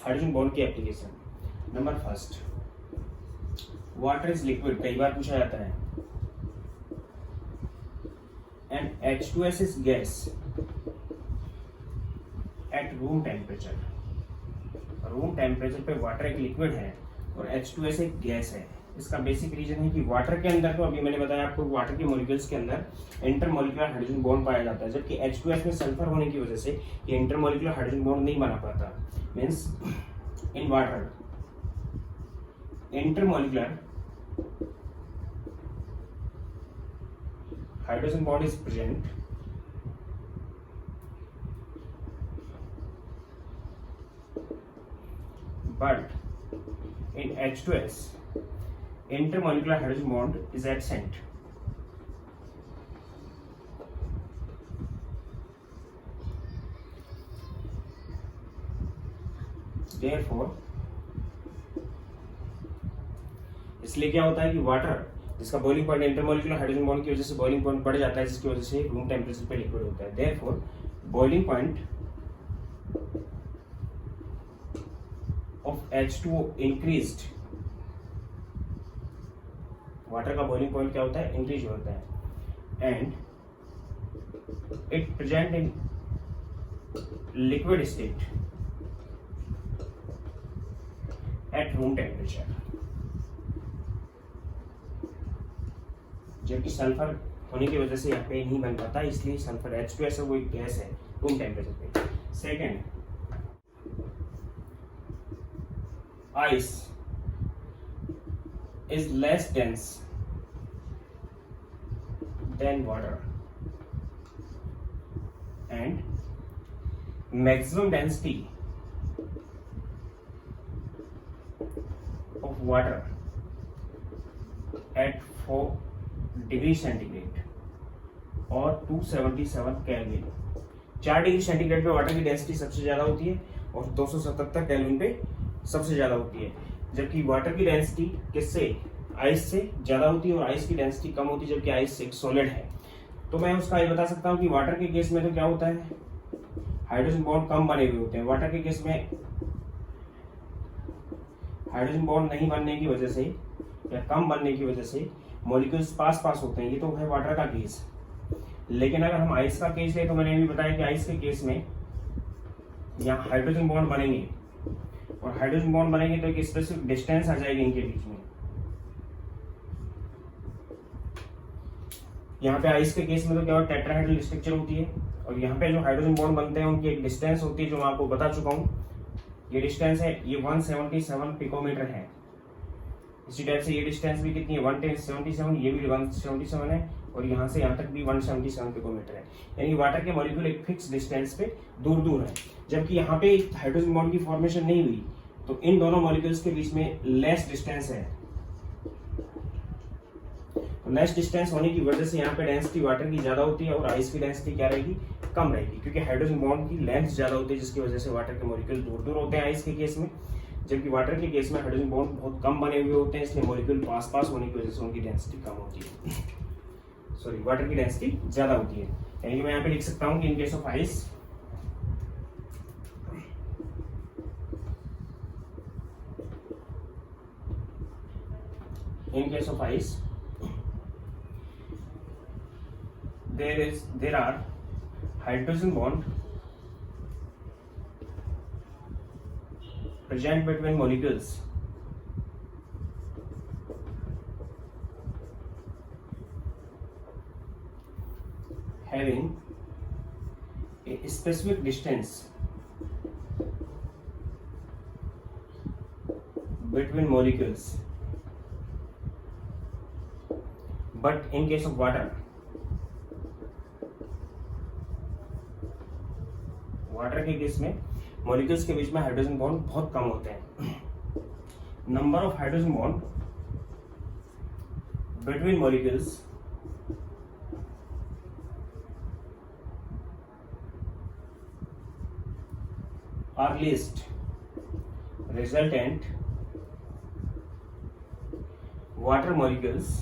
Hydrogen bond की application. Number first, water is liquid, कई बार पूछा जाता है, and H2S is gas at room temperature. Room temperature पे वाटर एक लिक्विड है और H2S एक गैस है। इसका बेसिक रीजन है कि वाटर के अंदर, तो अभी मैंने बताया आपको, वाटर के मॉलिक्यूल्स के अंदर इंटरमॉलिक्यूलर हाइड्रोजन बॉन्ड पाया जाता है, जबकि H2S में सल्फर होने की वजह से ये इंटरमॉलिक्यूलर हाइड्रोजन बॉन्ड नहीं बना पाता। Means in water intermolecular hydrogen bond is present but in H2S intermolecular hydrogen bond is absent. Therefore, इसलिए क्या होता है कि वाटर जिसका boiling point intermolecular hydrogen bond की वजह से बॉइलिंग पॉइंट बढ़ जाता है, जिसकी वजह से रूम टेम्परेचर पे लिक्विड होता है। Therefore, boiling point of H2O increased, water का बॉइलिंग पॉइंट क्या होता है, इंक्रीज होता है, and it present in liquid state at room temperature. जबकि सल्फर होने की वजह से यहाँ पे नहीं बन पाता, इसलिए सल्फर H2S है, वो एक गैस है रूम टेम्परेचर पे। Second, ice is less dense than water and maximum density of water at 4 degree centigrade और 277 केल्विन। 4 डिग्री सेंटीग्रेड पे वाटर की डेंसिटी सबसे ज्यादा होती है और 277 केल्विन पे सबसे ज्यादा होती है, जबकि वाटर की डेंसिटी किससे, आइस से ज्यादा होती है और आइस की डेंसिटी कम होती है, जबकि आइस एक सॉलिड है। तो मैं उसका ये बता सकता हूँ कि वाटर के केस में तो क्या होता है, हाइड्रोजन बॉन्ड कम बने हुए होते हैं। वाटर के केस में हाइड्रोजन बॉन्ड नहीं बनने की वजह से या कम बनने की वजह से मॉलिक्यूल्स पास पास होते हैं, ये तो है वाटर का केस। लेकिन अगर हम आइस का केस ले तो मैंने भी बताया कि आइस के केस में यहाँ हाइड्रोजन बॉन्ड बनेंगे और हाइड्रोजन बॉन्ड बनेंगे तो एक स्पेसिफिक डिस्टेंस आ जाएगी इनके बीच में। यहाँ पे आइस के केस में तो क्या होता है, टेट्राहेड्रल स्ट्रक्चर होती है और यहाँ पे जो हाइड्रोजन बॉन्ड बनते हैं उनकी एक डिस्टेंस होती है जो मैं आपको बता चुका हूँ। ये डिस्टेंस है, ये 177 पिकोमीटर है। इसी टाइप से ये डिस्टेंस भी कितनी है, 177, ये भी 177 है और यहाँ से यहाँ तक भी 177 पिकोमीटर है। यानी वाटर के मॉलिक्यूल एक फिक्स डिस्टेंस पे दूर दूर है, जबकि यहाँ पे हाइड्रोजन बॉन्ड की फॉर्मेशन नहीं हुई, तो इन दोनों मॉलिक्यूल्स के बीच में लेस डिस्टेंस है। लेस डिस्टेंस होने की वजह से यहाँ पे डेंसिटी वाटर की ज्यादा होती है और आइस की डेंसिटी क्या रहेगी, कम रहेगी, क्योंकि हाइड्रोजन बॉन्ड की लेंथ ज्यादा होती है, जिसकी वजह से वाटर के मॉलिक्यूल दूर दूर होते हैं आइस के केस में, जबकि वाटर के केस में हाइड्रोजन बॉन्ड बहुत कम बने हुए होते हैं, इसलिए मॉलिक्यूल पास पास होने की वजह से उनकी डेंसिटी कम होती है, सॉरी वाटर की डेंसिटी ज्यादा होती है। यानी कि मैं यहाँ पे लिख सकता हूँ कि in case of ice there are hydrogen bond present between molecules having a specific distance between molecules, but in case of water, water के केस में मॉलिक्यूल्स के बीच में हाइड्रोजन बॉन्ड बहुत कम होते हैं। Number of hydrogen bond between molecules are least resultant water molecules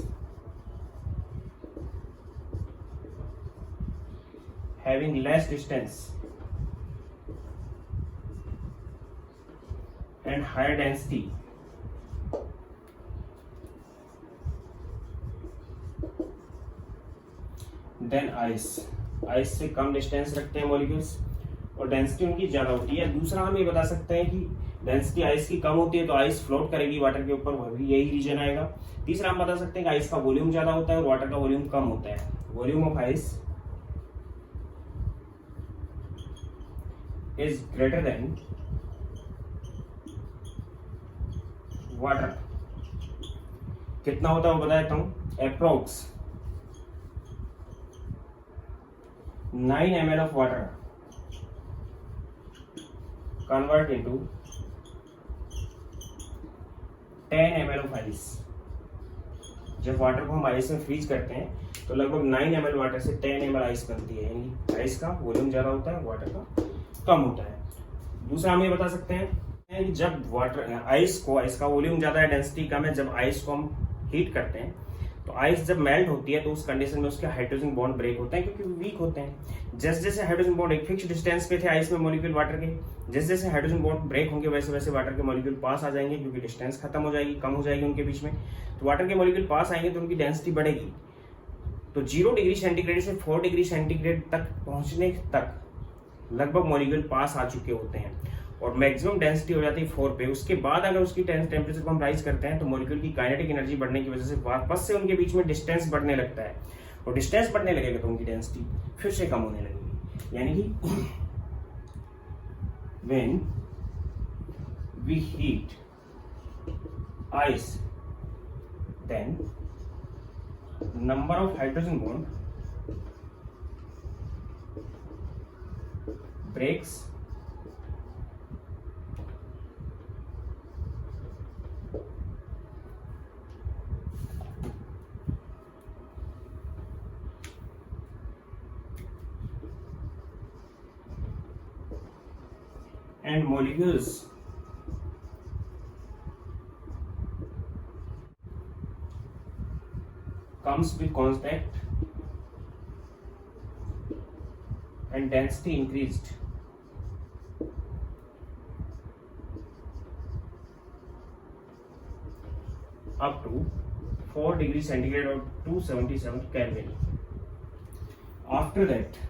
having less distance and higher density than ice से कम डिस्टेंस रखते हैं मॉलिक्यूल्स और डेंसिटी उनकी ज्यादा होती है। दूसरा हम ये बता सकते हैं कि डेंसिटी आइस की कम होती है तो आइस फ्लोट करेगी वाटर के ऊपर, वह भी यही रीजन आएगा। तीसरा हम बता सकते हैं कि आइस का वॉल्यूम ज्यादा होता है और वाटर का वॉल्यूम कम होता है। Volume of ice is greater than water. कितना होता है वो बता देता हूं। Approx 9 ml of water convert into 10 ml of ice। जब वाटर को हम आइस में फ्रीज करते हैं तो लगभग 9 ml वाटर से 10 ml आइस बनती है, यानी आइस का वॉल्यूम ज्यादा होता है, वाटर का कम होता है। दूसरा हम ये बता सकते हैं कि जब वाटर आइस का वॉल्यूम ज्यादा है, डेंसिटी कम है, जब आइस को हम हीट करते हैं तो आइस जब मेल्ट होती है तो उस कंडीशन में उसके हाइड्रोजन बॉन्ड ब्रेक होते हैं क्योंकि वीक होते हैं। जैसे जैसे हाइड्रोजन बॉन्ड एक फिक्स डिस्टेंस पे थे आइस में मॉलिक्यूल वाटर के, जैसे जैसे हाइड्रोजन बॉन्ड ब्रेक होंगे वैसे वैसे वाटर के मॉलिक्यूल पास आ जाएंगे क्योंकि डिस्टेंस खत्म हो जाएगी, कम हो जाएगी उनके बीच में। तो वाटर के मॉलिक्यूल पास आएंगे तो उनकी डेंसिटी बढ़ेगी। तो 0 डिग्री सेंटीग्रेड से 4 डिग्री सेंटीग्रेड तक पहुंचने तक लगभग मॉलिक्यूल पास आ चुके होते हैं और मैक्सिमम डेंसिटी हो जाती है 4 पे। उसके बाद अगर उसकी टेम्परेचर को हम राइज करते हैं तो मॉलिक्यूल की काइनेटिक एनर्जी बढ़ने की वजह से वापस से उनके बीच में डिस्टेंस बढ़ने लगता है और डिस्टेंस बढ़ने लगेगा तो उनकी डेंसिटी फिर से कम होने लगेगी। यानी कि when we heat ice then number of hydrogen bond breaks and molecules comes with contact and density increased up to 4 degree centigrade or 277 Kelvin. After that,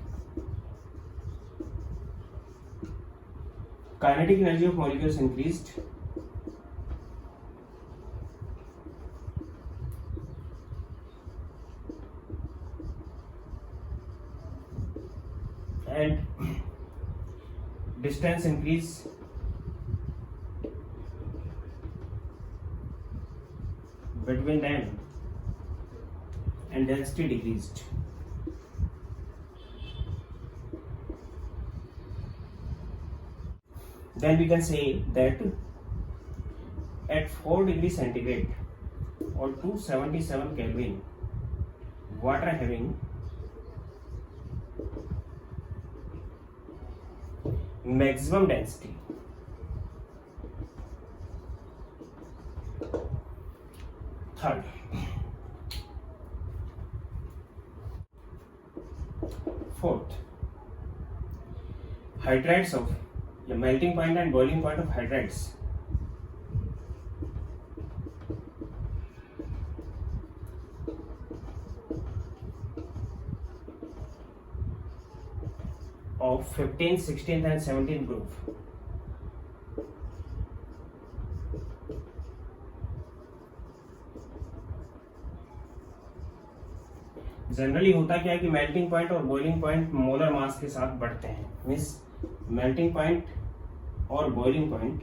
kinetic energy of molecules increased and distance increased between them and density decreased. Then we can say that at 4 degree centigrade or 277 Kelvin, water having maximum density third, fourth, hydrides of the melting point and boiling point of hydrides of 15th, 16th and 17th group generally होता क्या है कि melting point और boiling point molar mass के साथ बढ़ते हैं। Means melting point और boiling point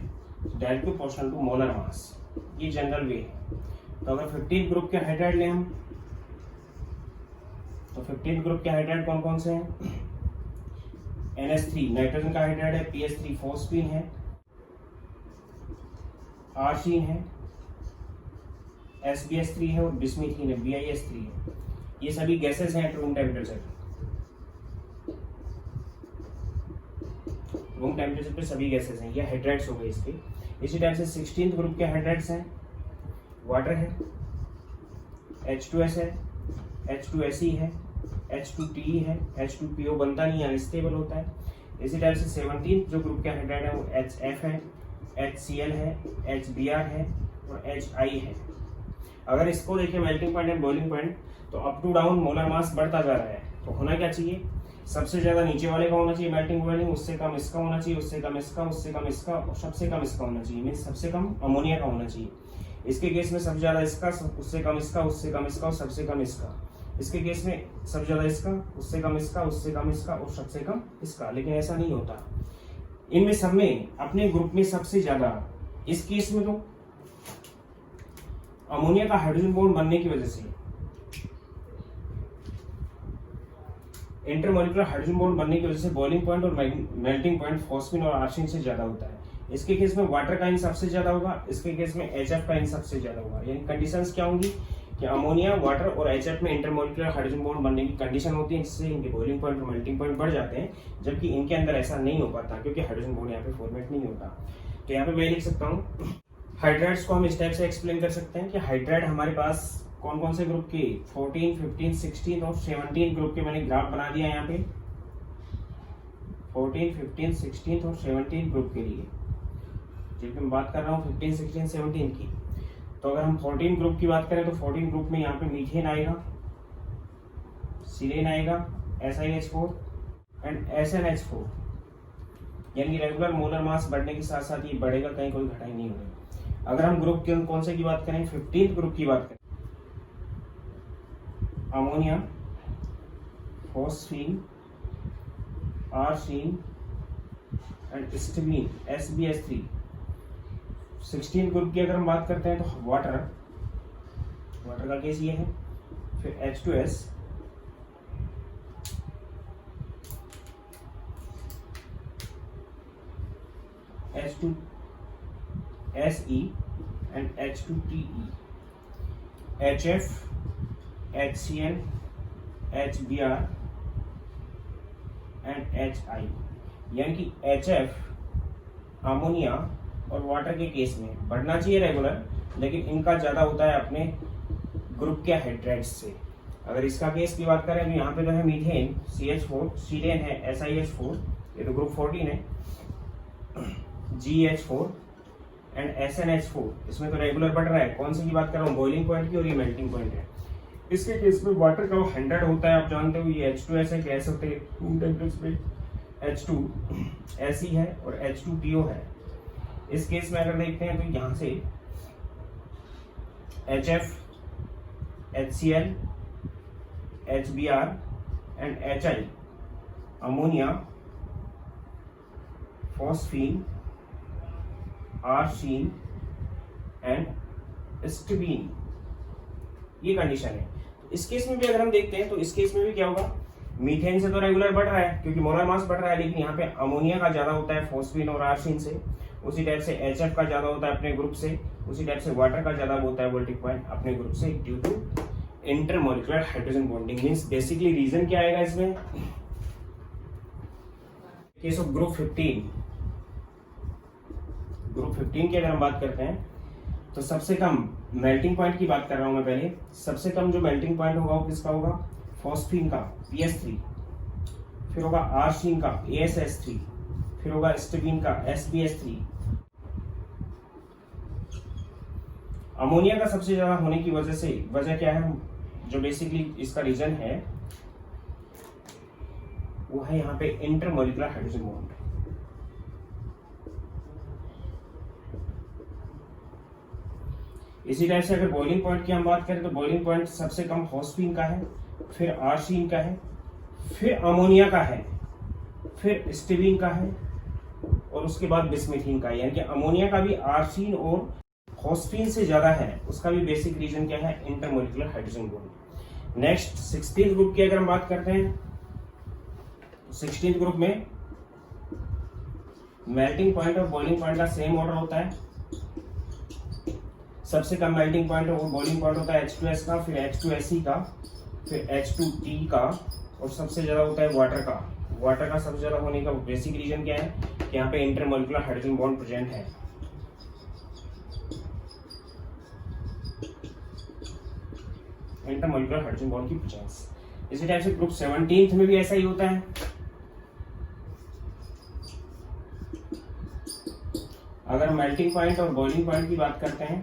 direct proportional to molar mass, ये जनरल वे है। तो अगर 15th ग्रुप के हाइड्राइड लें हम तो 15th ग्रुप के हाइड्राइड कौन कौन से हैं? NH3 नाइट्रोजन का हाइड्राइड है, PH3 फॉस्फीन है, आर्सीन है, SbS3 है और बिस्मीथीन है, BiS3 है। ये सभी गैसेस हैं रूम टेम्परेचर पे सभी गैसेस हैं, ये हाइड्राइड्स हो गए इसके। इसी टाइप से 16th ग्रुप के हाइड्राइड्स हैं, वाटर है, H2S है, H2Se है, H2Te है, H2PO बनता नहीं है, अनस्टेबल होता है। इसी टाइप से 17th जो ग्रुप के हाइड्राइड है वो HF है, HCl है, HBr है और HI है। अगर इसको देखिए melting point and boiling point, तो up to down molar mass बढ़ता जा रहा है। तो होना क्या चाहिए, सबसे ज्यादा नीचे वाले का होना चाहिए मेल्टिंग बॉइलिंग, उससे कम इसका होना चाहिए, उससे कम इसका, उससे कम इसका और सबसे कम इसका होना चाहिए, मीन्स सबसे कम अमोनिया का होना चाहिए। इसके केस में सबसे ज्यादा इसका, उससे कम इसका, उससे कम इसका और सबसे कम इसका। इसके केस में सबसे ज्यादा इसका, उससे कम इसका, उससे कम इसका और सबसे कम इसका। लेकिन ऐसा नहीं होता, इनमें सब में अपने ग्रुप में सबसे ज्यादा, इस केस में तो अमोनिया का हाइड्रोजन बॉन्ड बनने की वजह से, इंटरमॉलिक्यूलर हाइड्रोजन बॉन्ड बनने की वजह से बॉइलिंग पॉइंट और मेल्टिंग पॉइंट फॉस्फीन और आर्सिन से ज्यादा होता है। इसके केस में वाटर का इन सबसे ज्यादा होगा, इसके केस में HF का इन सबसे ज्यादा होगा। यानी कंडीशंस क्या होंगी कि अमोनिया, वाटर और HF में इंटरमॉलिक्यूलर हाइड्रोजन बॉन्ड बनने की कंडीशन होती है, जिससे इनके बॉइलिंग पॉइंट और मेल्टिंग पॉइंट बढ़ जाते हैं, जबकि इनके अंदर ऐसा नहीं हो पाता क्योंकि हाइड्रोजन बॉन्ड यहाँ पे फॉर्मेट नहीं होता। तो यहाँ पे मैं लिख सकता हूँ, हाइड्राइड्स को हम इस टाइप से एक्सप्लेन कर सकते हैं कि हाइड्राइड हमारे पास कौन कौन से ग्रुप के, 14, 15, 16 और 17 ग्रुप के मैंने ग्राफ बना दिया यहाँ पे, 14, 15, 16 और 17 ग्रुप के लिए, जिनकी मैं बात कर रहा हूँ 15, 16, 17 की। तो अगर हम 14 ग्रुप की बात करें तो 14 ग्रुप में यहाँ पे मीथेन आएगा, सीरेन आएगा, SiH4 एंड SnH4। यानी रेगुलर मोलर मास बढ़ने के साथ साथ ये बढ़ेगा, कहीं कोई घटाई नहीं होगी। अगर हम ग्रुप के कौन से की बात करें, 15 ग्रुप की बात करें, ammonia, phosphine, arsine and stibine, SbH3। 16 group की अगर हम बात करते हैं तो वाटर का केस ये है, फिर H2S, H2SE and H2TE, HF, HCl, HBr and HI। यानी कि HF अमोनिया और वाटर के केस में बढ़ना चाहिए रेगुलर, लेकिन इनका ज्यादा होता है अपने ग्रुप के हाइड्राइड्स से। अगर इसका केस की बात करें तो यहाँ पे जो है मीथेन, CH4, सीरेन है, SiH4, ये तो ग्रुप 14 है, GH4 एंड SnH4, इसमें तो रेगुलर बढ़ रहा है। कौन सी की बात कर रहा हूँ, बॉइलिंग पॉइंट की, और ये मेल्टिंग पॉइंट है। इसके केस में वाटर का 100 होता है, आप जानते हो। ये H2S है, कह सकते हैं रूम टेम्परेचर पे H2SE है और H2TO है। इस केस में अगर देखते हैं तो यहाँ से HF, HCl, HBr and HI, ammonia, phosphine, arsine and stibine, ये कंडीशन है। इस केस में भी अगर हम देखते हैं तो इस केस में भी क्या होगा, मीथेन से तो रेगुलर बढ़ रहा है क्योंकि मोलर मास बढ़ रहा है, लेकिन यहाँ पे अमोनिया का ज्यादा होता है फॉस्फीन और आर्सिन से। उसी टाइप से HF का ज्यादा होता है अपने ग्रुप से, उसी टाइप से वाटर का ज्यादा होता है वोल्टिक पॉइंट अपने ग्रुप से, due to intermolecular hydrogen bonding. Means basically reason क्या आएगा इसमें, केस ऑफ ग्रुप 15 की अगर हम बात करते हैं तो सबसे कम मेल्टिंग पॉइंट की बात कर रहा हूं मैं पहले। सबसे कम जो मेल्टिंग पॉइंट होगा वो किसका होगा, फॉस्फीन का, PS3, फिर होगा आर्सिन का, ASH3, फिर होगा स्टिबीन का, SbH3। अमोनिया का सबसे ज्यादा होने की वजह क्या है, जो बेसिकली इसका रीजन है वो है यहाँ पे इंटरमॉलिक्यूलर हाइड्रोजन बॉन्ड। इसी टाइप से अगर बॉइलिंग पॉइंट की हम बात करें तो बॉइलिंग पॉइंट सबसे कम फॉस्फीन का है, फिर आर्सिन का है, फिर अमोनिया का है, फिर स्टिबीन का है और उसके बाद बिस्मिथीन का है। यानी कि अमोनिया का भी आर्सिन और फॉस्फीन से ज्यादा है। उसका भी बेसिक रीजन क्या है, intermolecular hydrogen bond. Next 16th group की अगर हम बात करते हैं, 16th ग्रुप में मेल्टिंग पॉइंट और बॉइलिंग पॉइंट का सेम ऑर्डर होता है। सबसे कम मेल्टिंग पॉइंट और बॉइलिंग पॉइंट होता है H2S का, फिर H2SE का, फिर H2T का और सबसे ज्यादा होता है वाटर का। वाटर का सबसे ज्यादा होने का बेसिक रीजन क्या है कि यहाँ पे इंटरमॉलिक्यूलर हाइड्रोजन बॉन्ड प्रेजेंट है। इंटरमॉलिक्यूलर हाइड्रोजन बॉन्ड की प्रेजेंस। इसी टाइप से ग्रुप 17th में भी ऐसा ही होता है। अगर मेल्टिंग पॉइंट और बॉइलिंग पॉइंट की बात करते हैं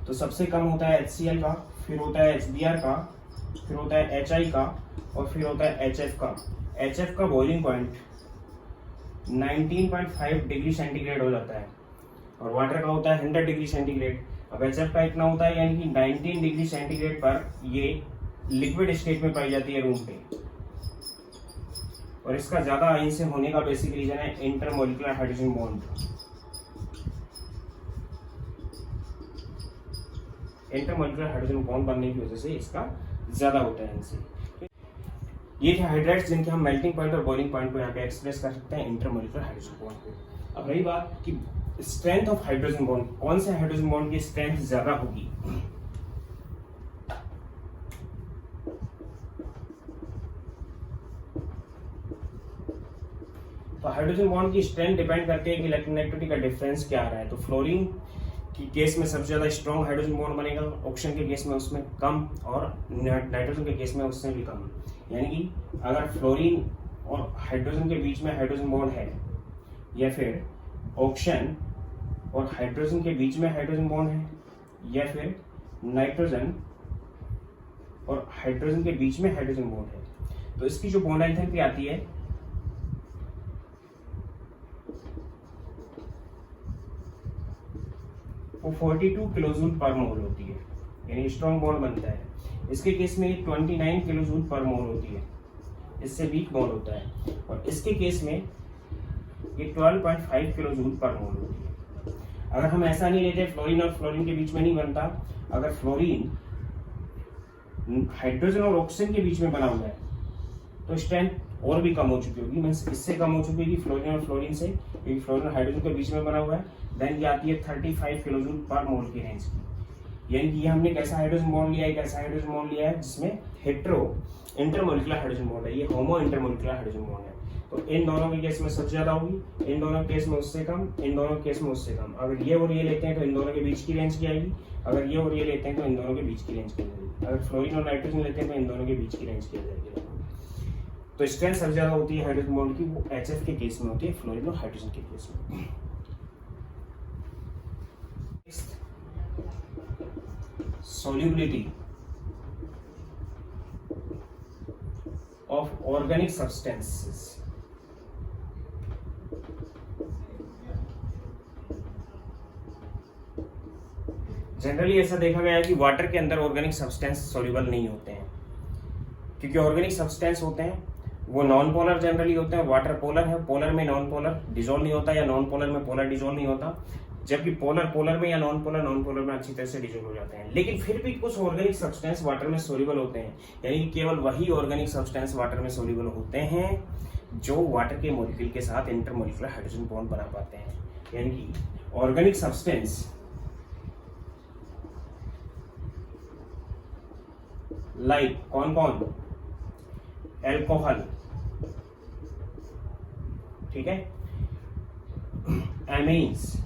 तो सबसे कम होता है HCl का, फिर होता है HBr का, फिर होता है HI का और फिर होता है HF का। HF का बॉइलिंग पॉइंट 19.5 डिग्री सेंटीग्रेड हो जाता है और वाटर का होता है 100 डिग्री सेंटीग्रेड। अब HF का इतना होता है यानी कि 19 डिग्री सेंटीग्रेड पर ये लिक्विड स्टेट में पाई जाती है रूम पे। और इसका ज्यादा आयन से होने का बेसिक रीजन है intermolecular hydrogen bond. Intermolecular hydrogen bond बनने की वजह से इसका ज्यादा होता है इनसे। ये थे हाइड्राइड्स जिनके हम मेल्टिंग पॉइंट और बॉइलिंग पॉइंट को यहाँ पे एक्सप्रेस कर सकते हैं इंटरमोलिकुलर हाइड्रोजन बॉन्ड को। अब रही बात कि स्ट्रेंथ ऑफ हाइड्रोजन बॉन्ड, कौन से हाइड्रोजन बॉन्ड की स्ट्रेंथ ज्यादा होगी। तो हाइड्रोजन बॉन्ड की स्ट्रेंथ डिपेंड करती है कि इलेक्ट्रोनेगेटिविटी का डिफरेंस क्या आ रहा है। तो फ्लोरीन की केस में सबसे ज्यादा स्ट्रॉन्ग हाइड्रोजन बॉन्ड बनेगा, ऑक्सीजन के केस में उसमें कम और नाइट्रोजन के केस में उससे भी कम। यानी कि अगर फ्लोरीन और हाइड्रोजन के बीच में हाइड्रोजन बॉन्ड है या फिर ऑक्सीजन और हाइड्रोजन के बीच में हाइड्रोजन बॉन्ड है या फिर नाइट्रोजन और हाइड्रोजन के बीच में हाइड्रोजन बॉन्ड है, तो इसकी जो बॉन्ड एंथैल्पी आती है वो 42 किलोजूल पर मोल होती है, यानी स्ट्रॉन्ग बॉन्ड बनता है। इसके केस में 29 किलोजूल पर मोल होती है, इससे वीक बॉन्ड होता है। और इसके केस में ये 12.5 किलोजूल पर मोल होती है। अगर हम ऐसा नहीं लेते फ्लोरीन और फ्लोरीन के बीच में नहीं बनता, अगर फ्लोरीन हाइड्रोजन और ऑक्सीजन के बीच में बना हुआ है तो स्ट्रेंथ और भी कम हो चुकी होगी, मीन्स इससे कम हो चुकी होगी फ्लोरीन और फ्लोरीन से, क्योंकि फ्लोरीन और हाइड्रोजन के बीच में बना हुआ है। देन ये आती है 35 किलोजूल पर मोल की रेंज की। यानी कि ये हमने कैसा हाइड्रोजन बॉन्ड लिया है, कैसा हाइड्रोजन बॉन्ड लिया है जिसमें हेट्रो इंटरमोलिकुलर हाइड्रोजन बॉन्ड है, ये होमो इंटरमोलिकुलर हाइड्रोजन बॉन्ड है। तो इन दोनों के केस में सबसे ज्यादा होगी, इन दोनों केस में उससे कम, इन दोनों केस में उससे कम। अगर ये और ये लेते हैं तो इन दोनों के बीच की रेंज की आएगी, अगर ये और ये लेते हैं तो इन दोनों के बीच की रेंज की आएगी, अगर फ्लोरीन और नाइट्रोजन लेते हैं तो इन दोनों के बीच की रेंज की आ जाएगी। तो स्ट्रेंथ सबसे ज्यादा होती है हाइड्रोजन बॉन्ड की, वो HF के केस में होती है, फ्लोरीन और हाइड्रोजन के केस में। solubility of organic substances। Generally ऐसा देखा गया है कि वाटर के अंदर ऑर्गेनिक सब्सटेंस सॉल्युबल नहीं होते हैं, क्योंकि ऑर्गेनिक सब्सटेंस होते हैं वो नॉन पोलर जनरली होते हैं। वाटर पोलर है, पोलर में नॉन पोलर डिजोल्व नहीं होता, या नॉन पोलर में पोलर डिजोल्व नहीं होता, जबकि पोलर पोलर में या नॉन पोलर में अच्छी तरह से डिजोल्व हो जाते हैं। लेकिन फिर भी कुछ ऑर्गेनिक सब्सटेंस वाटर में सोल्यूबल होते हैं, यानी कि केवल वही ऑर्गेनिक सब्सटेंस वाटर में सोल्यूबल होते हैं जो वाटर के मॉलिक्यूल के साथ इंटरमोलिकुलर हाइड्रोजन बॉन्ड बना पाते हैं। यानी कि ऑर्गेनिक सब्सटेंस लाइक कौन कौन, एल्कोहल, ठीक है, amines,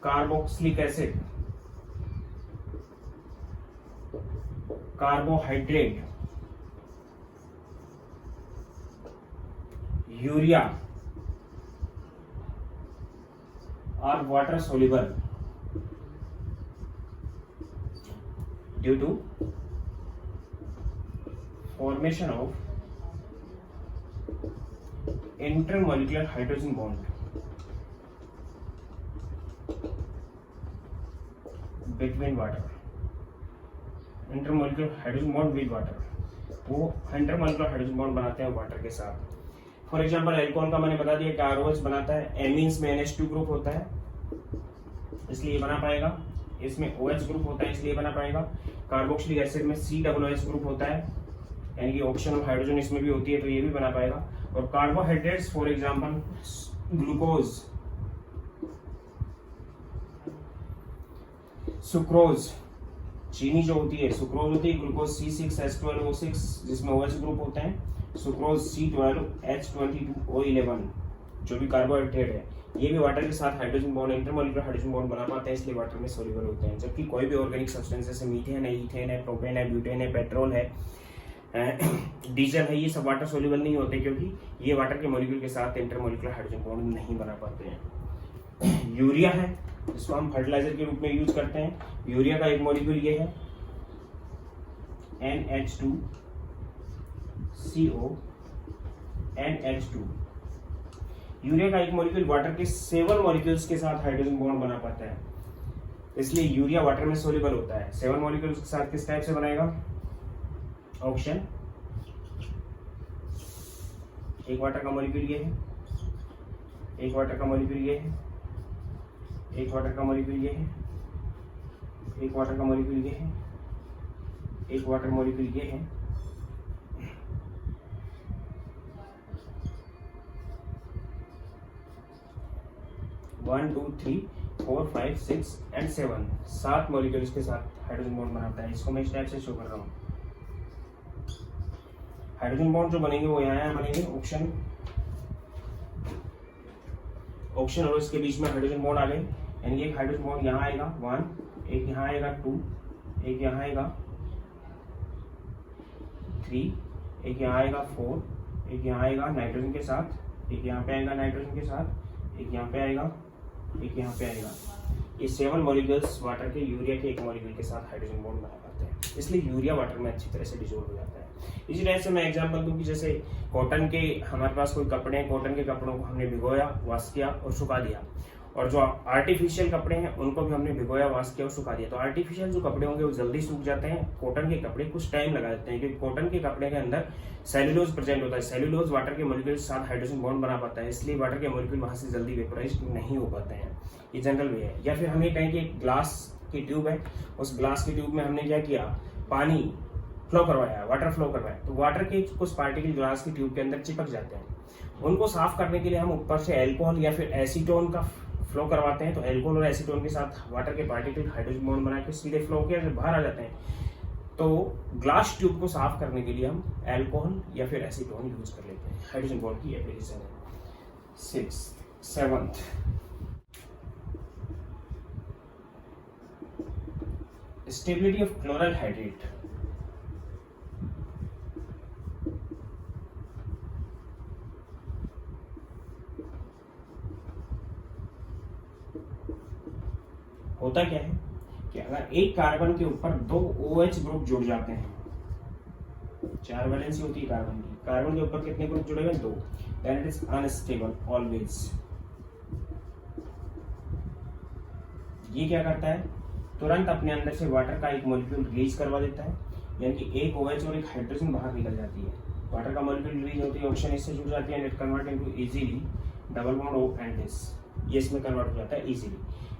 carboxylic acid, carbohydrate, urea are water soluble due to formation of intermolecular hydrogen bond between water. Intermolecular hydrogen bond with water, वो इंटरमोलिकुलर हाइड्रोजन बॉन्ड बनाते हैं वाटर के साथ। फॉर एग्जांपल एल्कोहल का मैंने बता दिया कि ROH बनाता है, एमीन्स में NH2 ग्रुप होता है इसलिए बना पाएगा, इसमें OH ग्रुप होता है इसलिए बना पाएगा, कार्बोक्सिलिक एसिड में COOH ग्रुप होता है, यानी कि ऑक्सीजन और हाइड्रोजन इसमें भी होती है तो ये भी बना पाएगा। और carbohydrates for example glucose, sucrose, चीनी जो होती है सुक्रोज होती है, ग्लूकोज C6H12O6 जिसमें OH ग्रुप होते हैं, सुक्रोज C12H22O11 जो भी कार्बोहाइड्रेट है, ये भी वाटर के साथ hydrogen bond intermolecular hydrogen bond बना पाते हैं इसलिए वाटर में सोल्यूबल होते हैं। जबकि कोई भी ऑर्गेनिक सब्सटेंस जैसे मीथेन है, इथेन है, प्रोपेन है, ब्यूटेन है, पेट्रोल है, डीजल है, ये सब वाटर सोल्यूबल नहीं होते क्योंकि ये वाटर के मॉलिक्यूल के साथ इंटरमोलिकुलर हाइड्रोजन बॉन्ड नहीं बना पाते हैं। यूरिया है जिसको हम फर्टिलाइजर के रूप में यूज करते हैं। यूरिया का एक मॉलिक्यूल ये है NH2CO NH2। यूरिया का एक मॉलिक्यूल वाटर के 7 मॉलिक्यूल्स के साथ हाइड्रोजन बॉन्ड बना पाता है, इसलिए यूरिया वाटर में सोल्यूबल होता है। 7 मॉलिक्यूल्स के साथ किस टाइप से बनाएगा? ऑप्शन, एक वाटर का मॉलिक्यूल ये है, एक वाटर का मॉलिक्यूल ये है, एक वाटर का मॉलिक्यूल ये है, एक वाटर का मॉलिक्यूल ये है, एक वाटर मॉलिक्यूल ये है, वन 2 3 4 5 6 एंड 7 मॉलिक्यूल्स के साथ हाइड्रोजन बॉन्ड बनाता है। इसको मैं इस टाइप से शो कर रहा हूँ। हाइड्रोजन बॉन्ड जो बनेंगे वो यहाँ बनेंगे ऑप्शन और इसके बीच में हाइड्रोजन बॉन्ड आ गए, यानी एक हाइड्रोजन बॉन्ड यहाँ आएगा 1, एक यहाँ आएगा 2, एक यहाँ आएगा 3, एक यहाँ आएगा 4, एक यहाँ आएगा नाइट्रोजन के साथ, एक यहाँ पे आएगा नाइट्रोजन के साथ, एक यहाँ पे आएगा, एक यहाँ पे आएगा। ये 7 मॉलिक्यूल्स वाटर के यूरिया के एक मॉलिक्यूल के साथ हाइड्रोजन बॉन्ड बना पाते हैं, इसलिए यूरिया वाटर में अच्छी तरह से डिसॉल्व हो जाता है। इसी तरह से मैं एग्जांपल दूं कि जैसे कॉटन के, हमारे पास कोई कपड़े हैं, कॉटन के कपड़ों को हमने भिगोया, वॉश किया और सुखा दिया, और जो आर्टिफिशियल कपड़े हैं उनको भी हमने भिगोया, वॉश किया और सुखा दिया। तो आर्टिफिशियल जो कपड़े होंगे वो जल्दी सूख जाते हैं, कॉटन के कपड़े कुछ टाइम लगा देते हैं, क्योंकि कॉटन के कपड़े के अंदर सेल्यूलोज प्रेजेंट होता है। सेल्यूलोज वाटर के मॉलिक्यूल के साथ हाइड्रोजन बॉन्ड बना पाता है, इसलिए वाटर के मॉलिक्यूल वहां से जल्दी वेपोराइज नहीं हो पाते हैं। ये जनरल वे है। या फिर हम ये कहें कि एक ग्लास की ट्यूब है, उस ग्लास की ट्यूब में हमने क्या किया, पानी फ्लो करवाया, वाटर फ्लो करवाया, तो वाटर के कुछ पार्टिकल ग्लास की ट्यूब के अंदर चिपक जाते हैं। उनको साफ करने के लिए हम ऊपर से एल्कोहल या फिर एसीटोन का फ्लो करवाते हैं। तो एल्कोहल और एसीटोन के साथ वाटर के पार्टिकल हाइड्रोजन बॉन्ड बना के सीधे फ्लो किया, जब बाहर आ जाते हैं, तो ग्लास ट्यूब को साफ करने के लिए हम एल्कोहल या फिर एसीटोन यूज कर लेते हैं। हाइड्रोजन बॉन्ड की एप्लीकेशन है। 7th stability of chloride hydrate. होता क्या है कि अगर एक कार्बन के ऊपर 2 OH ग्रुप जुड़ जाते हैं, 4 वैलेंसी होती है कार्बन की, कार्बन के ऊपर कितने ग्रुप जुड़े हुए? 2, then it is unstable always. ये क्या करता है, तुरंत अपने अंदर से वाटर का एक मॉलिक्यूल रिलीज करवा देता है, यानी कि एक OH और एक हाइड्रोजन बाहर निकल जाती है। वाटर का मॉलिक्यूल रिलीज होती है, ऑक्सीजन इससे जुड़ जाती है, and it convert into easily double bond O and this, ये इसमें कन्वर्ट हो जाता है इजीली।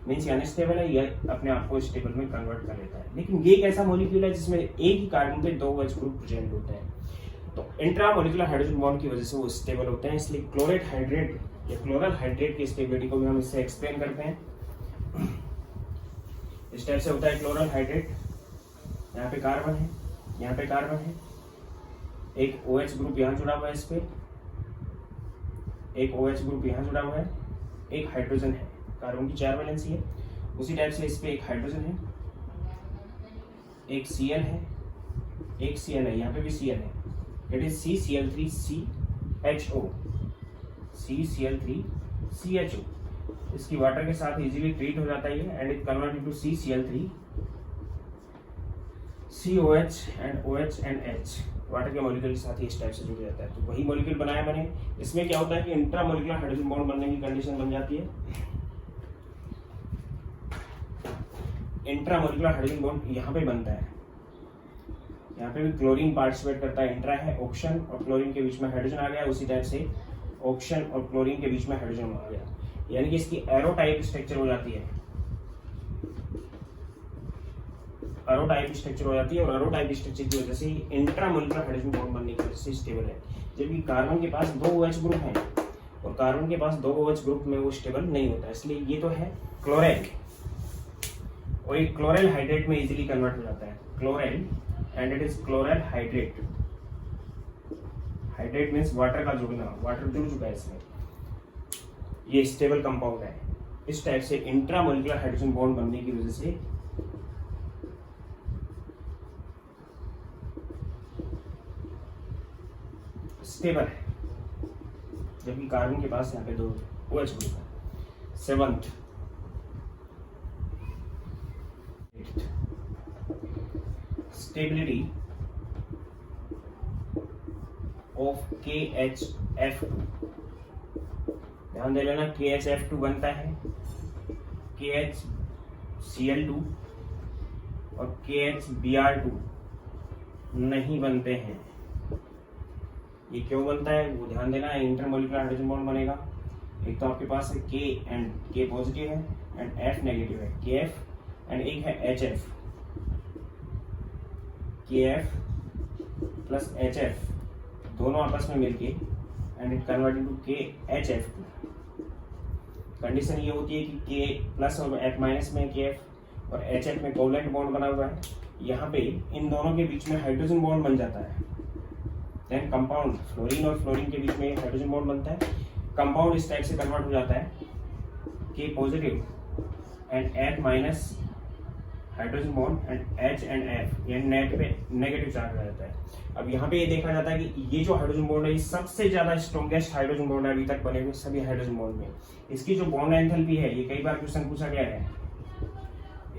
मीन्स अनस्टेबल है, ये अपने आप को स्टेबल में कन्वर्ट कर लेता है। लेकिन ये एक ऐसा मॉलिक्यूल है जिसमें एक ही कार्बन पे 2 OH ग्रुप प्रेजेंट होते हैं, तो इंट्रा मॉलिक्यूलर हाइड्रोजन बॉन्ड की वजह से वो स्टेबल होते हैं। इसलिए क्लोराइड हाइड्रेट या क्लोरल हाइड्रेट की स्टेबिलिटी को भी हम इससे एक्सप्लेन करते हैं। इस टाइप से होता है क्लोरल हाइड्रेट। यहाँ पे कार्बन है, यहाँ पे कार्बन है, एक OH ग्रुप यहाँ जुड़ा हुआ है, इस पे एक OH ग्रुप यहाँ जुड़ा हुआ है, एक हाइड्रोजन है, कार्बन की 4 वैलेंसी है। उसी टाइप से इस पे एक हाइड्रोजन है, एक Cl है, एक Cl है, यहाँ पे भी Cl है, इट इज CCl3CHO, CCl3CHO। इसकी वाटर के साथ इजीली ट्रीट हो जाता है ये, and it convert into CCl3 COH and OH and H। Water के मॉलिक्यूल के साथ ही इस टाइप से जुड़ जाता है, तो वही मॉलिक्यूल बनाया बने। इसमें क्या होता है कि इंट्रा मॉलिक्यूलर हाइड्रोजन बॉन्ड बनने की कंडीशन बन जाती है। इंट्रा मॉलिक्यूलर हाइड्रोजन बॉन्ड यहाँ पे बनता है, यहाँ पे भी क्लोरीन पार्टिसिपेट करता है। इंट्रा है, ऑक्सीजन और क्लोरीन के बीच में हाइड्रोजन आ गया, उसी टाइप से ऑक्सीजन और क्लोरीन के बीच में हाइड्रोजन आ गया, यानी कि इसकी एरो टाइप स्ट्रक्चर हो जाती है, एरो टाइप स्ट्रक्चर हो जाती है। और एरो टाइप स्ट्रक्चर की वजह से इंट्रा मॉलिक्यूलर हाइड्रोजन बॉन्ड बनने की वजह से स्टेबल है। जबकि कार्बन के पास 2 OH ग्रुप हैं और कार्बन के पास 2 OH ग्रुप में वो स्टेबल नहीं होता, इसलिए ये तो है क्लोराइड, और एक क्लोरल हाइड्रेट में इजीली कन्वर्ट हो जाता है, chloral, and it is chloral hydrate. Hydrate means water का जुड़ना, वाटर जुड़ चुका है इसमें, ये स्टेबल कंपाउंड है। इस टाइप से इंट्रा मॉलिक्यूलर हाइड्रोजन बॉन्ड बनने की वजह से स्टेबल है, जबकि कार्बन के पास यहाँ पे 2 OH ग्रुप है। 7th, 8th. Stability of KHF2, ध्यान दे लेना, KHF2 बनता है KHCl2 और KHBr2 नहीं बनते हैं। ये क्यों बनता है वो ध्यान देना। इंटरमोलिकुलर हाइड्रोजन बॉन्ड बनेगा। एक तो आपके पास है K पॉजिटिव है एंड F नेगेटिव है, KF, एंड एक है HF, KF प्लस HF दोनों आपस में मिलके and it convert into KHF2। Condition ये होती है कि K प्लस और F माइनस में KF और HF में कोवलेंट बॉन्ड बना हुआ है। यहाँ पे इन दोनों के बीच में हाइड्रोजन बॉन्ड बन जाता है। देन कंपाउंड फ्लोरीन और फ्लोरीन के बीच में हाइड्रोजन बॉन्ड बनता है। कंपाउंड इस टाइप से कन्वर्ट हो जाता है K positive and F minus hydrogen bond and H and F, ये नेट पे नेगेटिव चार्ज आ जाता है। अब यहाँ पे ये देखा जाता है कि ये जो हाइड्रोजन बॉन्ड है ये सबसे ज्यादा स्ट्रॉन्गेस्ट हाइड्रोजन बॉन्ड है अभी तक बने हुए सभी हाइड्रोजन बॉन्ड में। इसकी जो बॉन्ड एंथैल्पी है, ये कई बार क्वेश्चन पूछा गया है,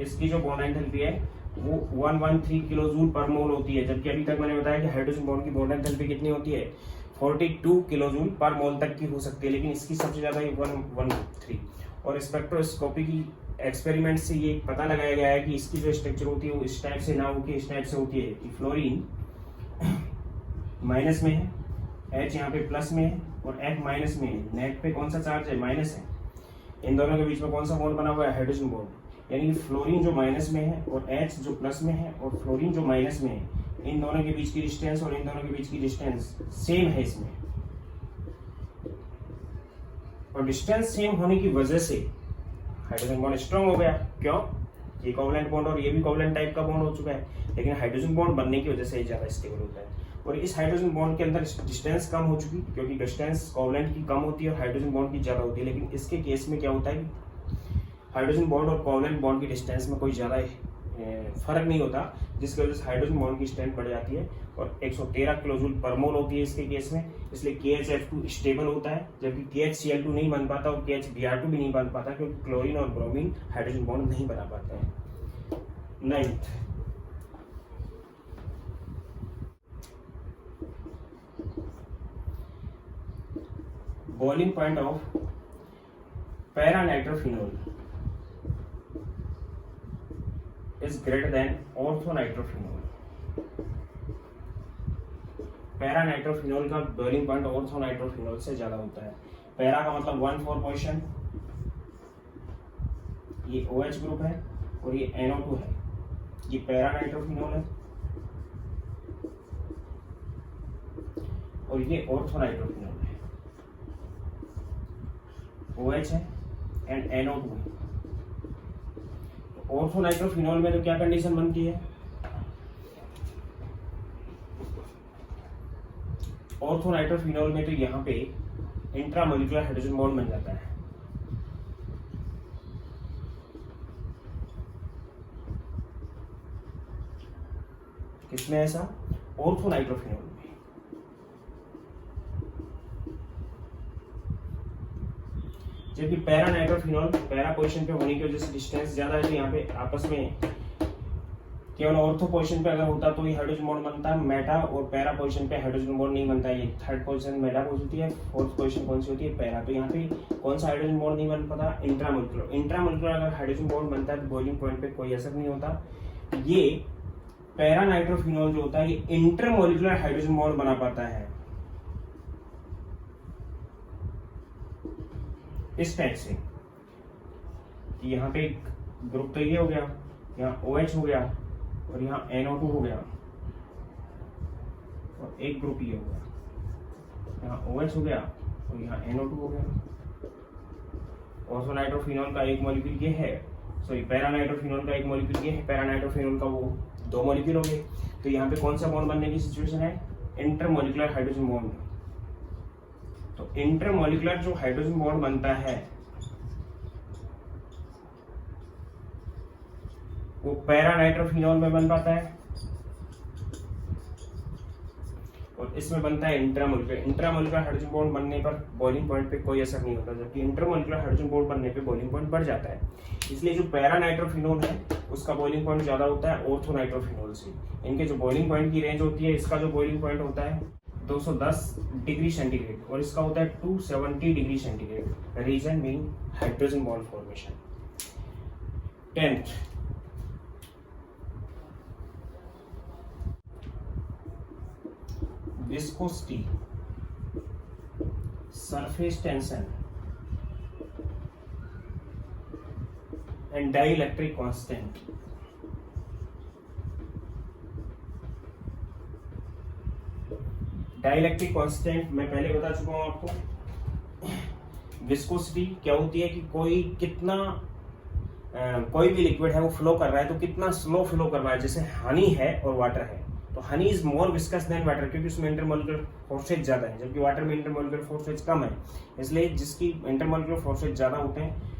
इसकी जो बॉन्ड एंथैल्पी है वो 113 किलो जूल पर मोल होती है, जबकि अभी तक मैंने बताया कि हाइड्रोजन बॉन्ड की बॉन्ड एंथैल्पी कितनी होती है 42 किलो जूल पर मोल तक की हो सकती है, लेकिन इसकी सबसे ज्यादा 113। और स्पेक्ट्रोस्कोपी की एक्सपेरिमेंट से ये पता लगाया गया है कि इसकी जो स्ट्रक्चर होती है वो इस टाइप से ना हो कि इस टाइप से होती है कि फ्लोरीन माइनस में है, H यहाँ पे प्लस में है और F माइनस में है। नेट पे कौन सा चार्ज है, माइनस है। इन दोनों के बीच में कौन सा बॉन्ड बना हुआ है, हाइड्रोजन बॉन्ड। यानी कि फ्लोरीन जो माइनस में है और H जो प्लस में है और फ्लोरीन जो माइनस में है, इन दोनों के बीच की डिस्टेंस और इन दोनों के बीच की डिस्टेंस सेम है इसमें। और डिस्टेंस सेम होने की वजह से हाइड्रोजन बॉन्ड स्ट्रॉन्ग हो गया। क्यों? ये कोवलेंट बॉन्ड और ये भी कोवलेंट टाइप का बॉन्ड हो चुका है, लेकिन हाइड्रोजन बॉन्ड बनने की वजह से ये ज्यादा स्टेबल होता है। और इस हाइड्रोजन बॉन्ड के अंदर डिस्टेंस कम हो चुकी, क्योंकि डिस्टेंस कोवलेंट की कम होती है और हाइड्रोजन बॉन्ड की ज्यादा होती है। लेकिन इसके केस में क्या होता है कि हाइड्रोजन बॉन्ड और कोवलेंट बॉन्ड की डिस्टेंस में कोई ज्यादा फर्क नहीं होता, जिसकी वजह से हाइड्रोजन बॉन्ड की स्ट्रेंथ बढ़ जाती है और 113 किलो जूल पर मोल होती है इसके केस में। इसलिए KHF2 स्टेबल होता है, जबकि KHCl2 नहीं बन पाता और KHBr2 भी नहीं बन पाता, क्योंकि क्लोरीन और ब्रोमीन हाइड्रोजन बॉन्ड नहीं बना पाते हैं। 9th, boiling point of para-nitrophenol is greater than orthonitrophenol। पैरानाइट्रोफिनोल का बॉइलिंग पॉइंट ऑर्थोनाइट्रोफिनोल से ज्यादा होता है। पैरा का मतलब 1,4 पोजीशन, ये OH ग्रुप है और ये NO2 है, ये पैरानाइट्रोफिनोल है और ये ऑर्थोनाइट्रोफिनोल है, OH है एंड NO2 है। ऑर्थोनाइट्रोफिनोल में तो क्या कंडीशन बनती है, ऑर्थोनाइट्रोफिनोल में तो यहाँ पे इंट्रामोलिकुलर हाइड्रोजन बॉन्ड बन जाता है। किसमें ऐसा, ऑर्थोनाइट्रोफिनोल में। जबकि पैरानाइट्रोफिनोल पैरा पोजीशन पे होने की वजह से डिस्टेंस ज्यादा है, तो यहाँ पे आपस में केवल ऑर्थो पोजीशन पे अगर होता तो ये हाइड्रोजन बॉन्ड बनता है। मेटा और पैरा पोजीशन पे हाइड्रोजन बॉन्ड नहीं बनता है। ये थर्ड पोजीशन मेटा होती है, फोर्थ पोजीशन कौन सी होती है, पैरा। तो यहाँ पे कौन सा हाइड्रोजन बॉन्ड नहीं बन पाता, इंट्रामोलिकुलर। इंट्रामोलिकुलर अगर हाइड्रोजन बॉन्ड बनता है तो बॉइलिंग पॉइंट पे कोई असर नहीं होता। ये पैरानाइट्रोफिनोल जो होता है ये इंटरमोलिकुलर हाइड्रोजन बॉन्ड बना पाता है इस टाइप से कि यहाँ पे एक ग्रुप तो ये हो गया, यहाँ OH हो गया और यहाँ NO2 हो गया और एक ग्रुप ये हो गया, यहाँ OH हो गया और यहाँ NO2 हो गया। ऑर्थोनाइट्रोफिनोल का एक मॉलिक्यूल ये है, सॉरी पैरानाइट्रोफिनोल का एक मॉलिक्यूल ये है, पैरानाइट्रोफिनोल का वो 2 मॉलिक्यूल हो गए। तो यहाँ पे कौन सा बॉन्ड बनने की सिचुएशन है, इंटरमोलिकुलर हाइड्रोजन बॉन्ड। तो इंटरमोलिकुलर जो हाइड्रोजन बॉन्ड बनता है वो पैरानाइट्रोफिनोल में बन पाता है और और इसमें बनता है इंट्रामोलिकुलर हाइड्रोजन बॉन्ड बनने पर बॉइलिंग पॉइंट पे कोई असर नहीं होता, जबकि इंटरमोलिकुलर हाइड्रोजन बॉन्ड बनने पे बॉइलिंग पॉइंट बढ़ जाता है। इसलिए जो पैरा नाइट्रोफिनोल है उसका बॉइलिंग पॉइंट ज्यादा होता है ऑर्थो नाइट्रोफिनोल से। इनके जो बॉइलिंग पॉइंट की रेंज होती है, इसका जो बॉइलिंग पॉइंट होता है 210 डिग्री सेंटीग्रेड और इसका होता है 270 degree centigrade. Reason mean hydrogen bond formation. 10th, viscosity, surface tension and dielectric constant। Dielectric constant मैं पहले बता चुका हूं आपको। विस्कोसिटी क्या होती है कि कोई भी लिक्विड है वो फ्लो कर रहा है तो कितना स्लो फ्लो कर रहा है। जैसे हनी है और वाटर है, तो honey is more viscous than water क्योंकि उसमें इंटरमोलिकुलर फोर्सेज ज्यादा है, जबकि वाटर में इंटरमोलिकुलर फोर्सेज कम है। इसलिए जिसकी इंटरमोलिकुलर फोर्सेज ज्यादा होते हैं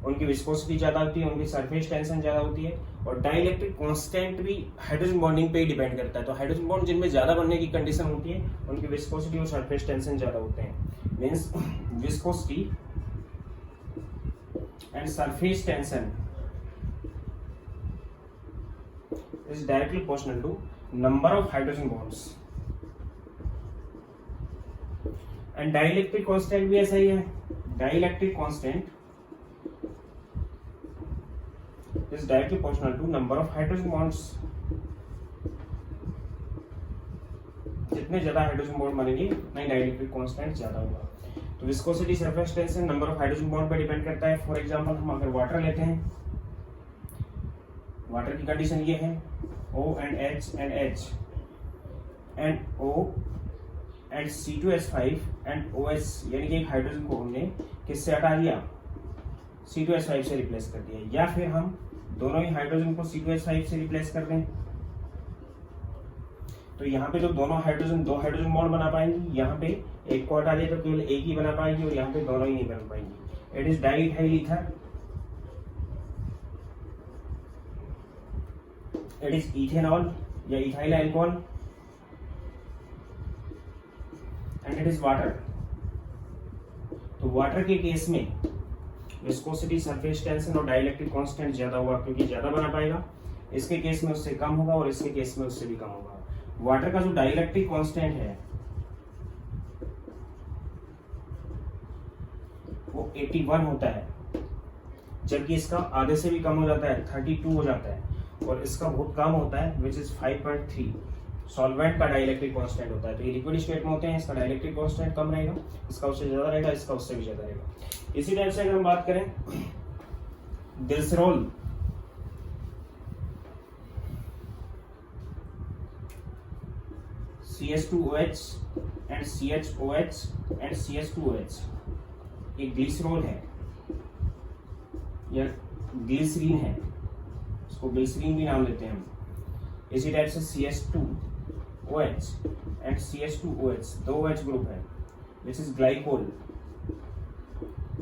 उनकी विस्कोसिटी ज्यादा होती है, उनकी सरफेस टेंशन ज्यादा होती है। और डाइलेक्ट्रिक कांस्टेंट भी हाइड्रोजन बॉन्डिंग पे ही डिपेंड करता है। तो हाइड्रोजन बॉन्ड जिनमें ज्यादा बनने की कंडीशन होती है उनकी विस्कोसिटी और सरफेस टेंशन ज्यादा होते हैं। Means viscosity and surface tension is directly proportional to number of hydrogen bonds। and dielectric constant भी ऐसा ही है। dielectric constant is directly proportional to number of hydrogen bonds। जितने ज्यादा हाइड्रोजन बॉन्ड बनेंगे उतना ही डाइलेक्ट्रिक कांस्टेंट ज्यादा होगा। तो viscosity, surface tension, number of hydrogen bond पर डिपेंड करता है। फॉर एग्जांपल हम अगर वाटर लेते हैं, वाटर की कंडीशन ये है O and H and H and O and C2H5 and OH, यानी कि एक हाइड्रोजन को हमने किससे हटा दिया, C2H5 से रिप्लेस कर दिया। या फिर हम दोनों ही हाइड्रोजन को C2H5 से रिप्लेस कर दें, तो यहाँ पे जो दोनों हाइड्रोजन दो हाइड्रोजन बॉन्ड बना पाएंगी, यहाँ पे एक को हटा दिया तो केवल एक ही बना पाएंगी और यहाँ पे दोनों ही नहीं बन पाएंगी। It is diethyl ether, it is ethanol या ethyl alcohol and it is water. तो वाटर के केस में विस्कोसिटी, सरफेस टेंशन और डाइलेक्ट्रिक कांस्टेंट ज्यादा होगा क्योंकि ज्यादा बना पाएगा। इसके केस में उससे कम होगा और इसके केस में उससे भी कम होगा। वाटर का जो डाइलेक्ट्रिक कांस्टेंट है वो 81 होता है, जबकि इसका आधे से भी कम हो जाता है, 32 हो जाता है। और इसका बहुत कम होता है विच इज 5.3। सॉल्वेंट का डाइलेक्ट्रिक कांस्टेंट होता है। तो ये लिक्विड स्टेट में होते हैं, इसका डाइलेक्ट्रिक कांस्टेंट कम रहेगा, इसका उससे ज्यादा रहेगा, इसका उससे भी ज्यादा रहेगा। इसी टाइप से अगर हम बात करें glycerol, CH2OH and CHOH and CH2OH, एक ग्लिसरॉल है या ग्लिसरीन है, इसको ग्लिसरीन भी नाम लेते हैं हम। इसी टाइप से CH2OH एंड CH2OH दो OH ग्रुप है which is glycol,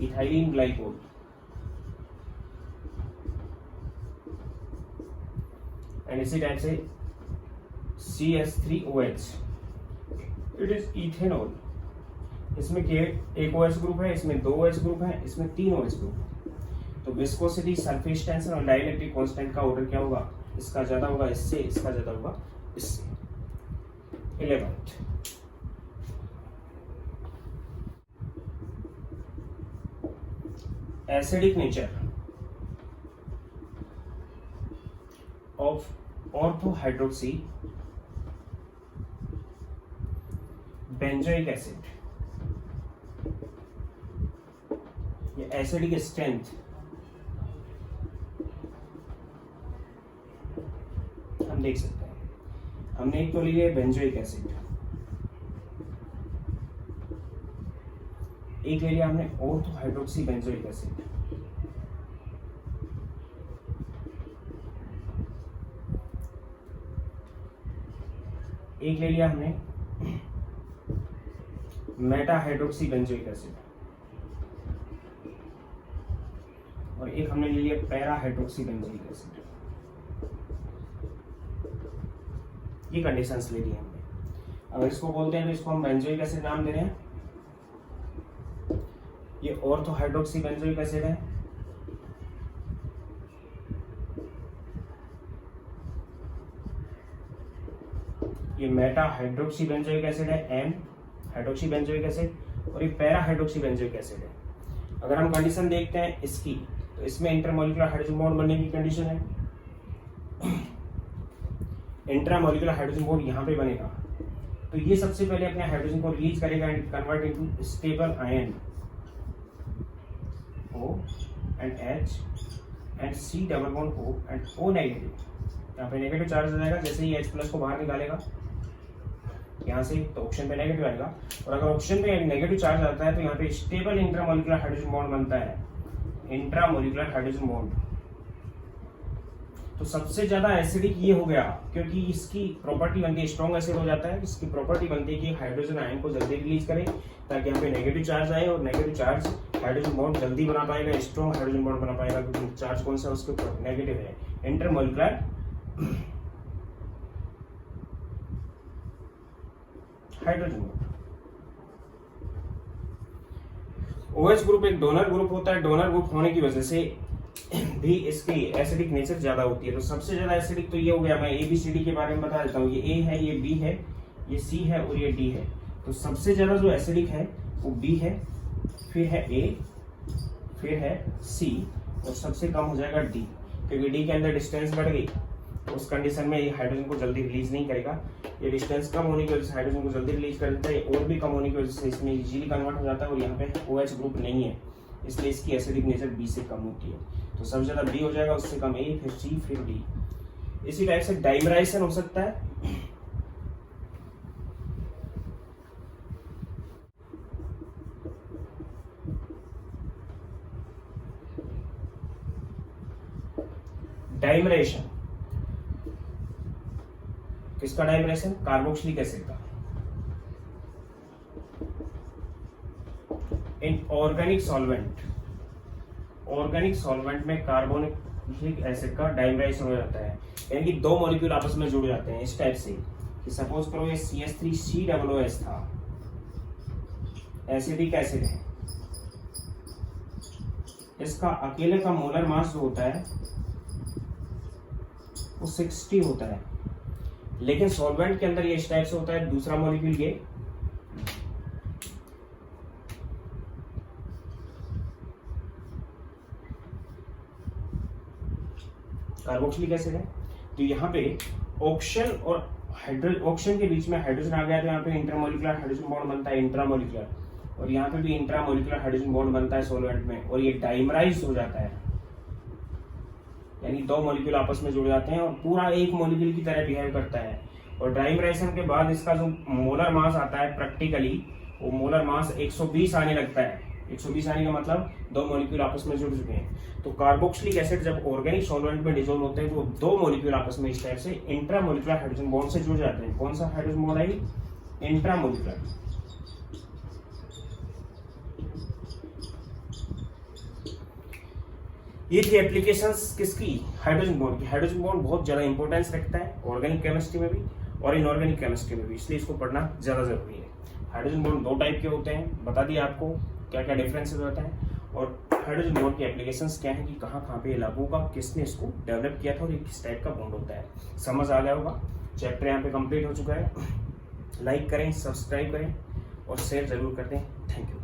ethylene glycol. And इसी टाइप से CH3OH, इट इज इथेनॉल। इसमें एक OH ग्रुप है, इसमें दो OH ग्रुप है, इसमें तीन OH ग्रुप है। तो विस्कोसिटी, सरफेस टेंशन और डाइलेक्ट्रिक कांस्टेंट का ऑर्डर क्या होगा, इसका ज्यादा होगा इससे, इसका ज्यादा होगा इससे। 11th, acidic nature of ऑर्थोहाइड्रोक्सी benzoic acid. ये एसिडिक स्ट्रेंथ हम देख सकते हैं। हमने एक तो लिया बेंजोइक एसिड, एक ले लिया हमने ऑर्थोहाइड्रोक्सी बेंजोइक एसिड। एक ले लिया हमने मेटा हाइड्रोक्सी बेंजोइक एसिड और एक हमने ले लिया पैरा हाइड्रोक्सी बेंजोइक एसिड। ये कंडीशंस ले ली हमने। अगर इसको बोलते हैं तो इसको हम बेंजोइक एसिड नाम दे रहे हैं। ये ऑर्थो हाइड्रोक्सी बेंजोइक एसिड है। ये मेटा हाइड्रोक्सी बेंजोइक एसिड है, एम हाइड्रोक्सी बेंजोइक एसिड, और ये पैरा हाइड्रोक्सी बेंजोइक एसिड है। अगर हम कंडीशन देखते हैं इसकी, तो इसमें इंटरमोलिकुलर हाइड्रोजन बॉन्ड बनने की कंडीशन है। इंट्रामोलिकुलर हाइड्रोजन बॉन्ड यहाँ पे बनेगा, तो ये सबसे पहले अपने हाइड्रोजन को रिलीज करेगा and convert into stable ion O and H and C double bond O and O negative. यहाँ पे नेगेटिव चार्ज आ जाएगा, जैसे ही H प्लस को बाहर निकालेगा यहाँ से, तो ऑक्सीजन पे नेगेटिव आएगा। और अगर ऑक्सीजन पे नेगेटिव चार्ज आता है तो यहाँ पे स्टेबल इंट्रामोलिकुलर हाइड्रोजन बॉन्ड बनता है, इंट्रामोलिकुलर हाइड्रोजन बॉन्ड। तो सबसे ज्यादा एसिडिक ये हो गया, क्योंकि इसकी प्रॉपर्टी बनती है, स्ट्रॉन्ग एसिड हो जाता है। इसकी प्रॉपर्टी बनती है कि हाइड्रोजन आयन को जल्दी रिलीज करे, ताकि यहाँ पे नेगेटिव चार्ज आए, और नेगेटिव चार्ज हाइड्रोजन बॉन्ड जल्दी बना पाएगा, स्ट्रॉन्ग हाइड्रोजन बॉन्ड बना पाएगा, क्योंकि चार्ज कौन सा उसके ऊपर नेगेटिव है, intermolecular hydrogen bond. OH group एक डोनर ग्रुप होता है, डोनर ग्रुप होने की वजह से भी इसकी एसिडिक नेचर ज्यादा होती है। तो सबसे ज्यादा एसिडिक तो ये हो गया, मैं ABCD के बारे में बता देता हूँ। ये A है, ये B है, ये C है और ये D है। तो सबसे ज्यादा जो एसिडिक है वो B है, फिर है A, फिर है C, और सबसे कम हो जाएगा D, क्योंकि D के अंदर डिस्टेंस बढ़ गई, तो उस कंडीशन में ये हाइड्रोजन को जल्दी रिलीज नहीं करेगा। ये डिस्टेंस कम होने की वजह से हाइड्रोजन को जल्दी रिलीज कर देता है, और भी कम होने की वजह से इसमें इजीली कन्वर्ट हो जाता है, और यहाँ पे OH ग्रुप नहीं है, इसलिए इसकी एसिडिक नेचर B से कम होती है। तो सबसे ज्यादा B हो जाएगा, उससे कम A, फिर C, फिर D। इसी टाइप से डाइमराइजेशन हो सकता है। डाइमराइजेशन किसका? डाइमराइजेशन कार्बोक्सिलिक एसिड का। In organic solvent, organic solvent में कार्बोनिक एसिड का डाइमराइजेशन हो जाता है, यानी कि दो मॉलिक्यूल आपस में जुड़ जाते हैं इस टाइप से कि सपोज करो ये CH3COOH था, एसिडिक एसिड है, इसका अकेले का मोलर मास जो होता है वो 60 होता है, लेकिन सॉल्वेंट के अंदर ये इस टाइप से होता है, दूसरा मॉलिक्यूल ये कार्बोक्सिलिक एसिड है। तो यहाँ पे ऑक्सीजन और ऑक्सीजन के बीच में हाइड्रोजन आ गया, तो यहाँ पे इंटरमोलिकुलर हाइड्रोजन बॉन्ड बनता है, इंट्रामोलिकुलर, और यहाँ पे भी इंट्रामोलिकुलर हाइड्रोजन बॉन्ड बनता है सॉल्वेंट में, और ये डाइमराइज हो जाता है, यानी दो मॉलिक्यूल आपस में जुड़ जाते हैं और पूरा एक मॉलिक्यूल की तरह बिहेव करता है। और डाइमराइजेशन के बाद इसका जो मोलर मास आता है प्रैक्टिकली, वो मोलर मास 120 आने लगता है। 120 आने का मतलब दो मॉलिक्यूल आपस में जुड़ चुके हैं। तो कार्बोक्सिलिक एसिड जब ऑर्गेनिक सॉल्वेंट में डिसॉल्व होते हैं तो दो मॉलिक्यूल आपस में इस टाइप से इंट्रामोलिकुलर हाइड्रोजन बॉन्ड से जुड़ जाते हैं। कौन सा हाइड्रोजन बॉन्ड है? इंट्रामोलिकुलर। ये थी एप्लीकेशंस किसकी? हाइड्रोजन बॉन्ड की। हाइड्रोजन बॉन्ड बहुत ज्यादा इंपॉर्टेंस रखता है ऑर्गेनिक केमिस्ट्री में भी और इनऑर्गेनिक केमिस्ट्री में भी, इसलिए इसको पढ़ना ज्यादा जरूरी है। हाइड्रोजन बॉन्ड दो टाइप के होते हैं, बता दिया आपको क्या क्या डिफरेंसेस होता है, और हाइड्रोजन बॉन्ड की एप्लीकेशंस क्या है कि कहाँ कहाँ पे लागू होगा, किसने इसको डेवलप किया था और ये किस टाइप का बॉन्ड होता है। समझ आ गया होगा। चैप्टर यहाँ पे कंप्लीट हो चुका है। लाइक करें, सब्सक्राइब करें और शेयर जरूर कर दें। Thank you.